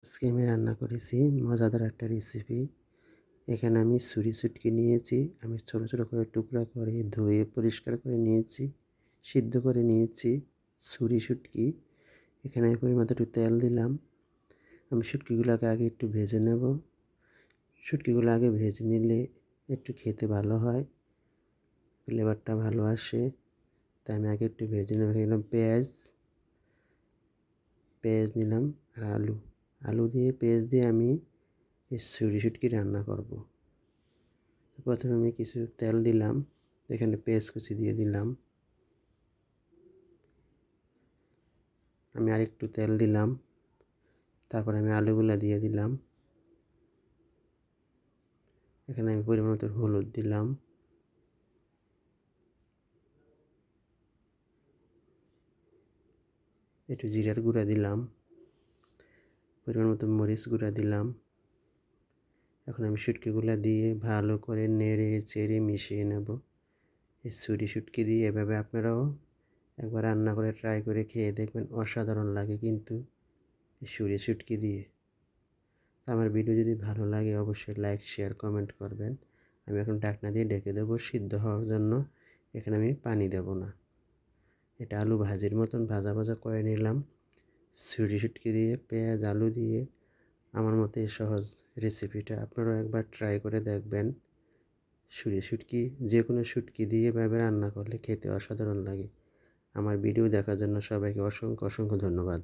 আজকে আমি রান্না করেছি মজাদার একটা রেসিপি। এখানে আমি ছুরি শুটকি নিয়েছি। আমি ছোট ছোট করে টুকরা করে ধুয়ে পরিষ্কার করে নিয়েছি, সিদ্ধ করে নিয়েছি ছুরি শুটকি। এখানে আমি পরিমাণ একটু তেল দিলাম। আমি শুটকিগুলোকে আগে একটু ভেজে নেব। শুটকিগুলো আগে ভেজে নিলে একটু খেতে ভালো হয়, ফ্লেভারটা ভালো আসে। তাই আমি আগে একটু ভেজে নেব। নিলাম পেঁয়াজ, নিলাম আর আলু। আলু দিয়ে পেঁয়াজ দিয়ে আমি এই ছুরি শুটকি রান্না করব। প্রথমে আমি কিছু তেল দিলাম, এখানে পেঁয়াজ কুচি দিয়ে দিলাম। আমি আরেকটু তেল দিলাম, তারপর আমি আলুগুলা দিয়ে দিলাম। এখানে আমি পরিমাণ মতো হলুদ দিলাম, একটু জিরার গুঁড়া দিলাম, পরিমাণ মতো মরিচ গুঁড়া দিলাম। এখন আমি শুটকিগুলা দিয়ে ভালো করে নেড়ে চেড়ে মিশিয়ে নেব। এই ছুরি শুটকি দিয়ে এভাবে আপনারাও একবার রান্না করে ট্রাই করে খেয়ে দেখবেন, অসাধারণ লাগে কিন্তু এই ছুরি শুটকি দিয়ে। আমার ভিডিও যদি ভালো লাগে অবশ্যই লাইক, শেয়ার, কমেন্ট করবেন। আমি এখন ঢাকনা দিয়ে ঢেকে দেবো সিদ্ধ হওয়ার জন্য। এখানে আমি পানি দেব না। এটা আলু ভাজির মতন ভাজা ভাজা করে নিলাম ছুরি শুটকি দিয়ে, পেঁয়াজ আলু দিয়ে। আমার মতে এই সহজ রেসিপিটা আপনারাও একবার ট্রাই করে দেখবেন। ছুরি শুটকি যে কোনো শুটকি দিয়ে এভাবে রান্না করলে খেতে অসাধারণ লাগে। আমার ভিডিও দেখার জন্য সবাইকে অসংখ্য অসংখ্য ধন্যবাদ।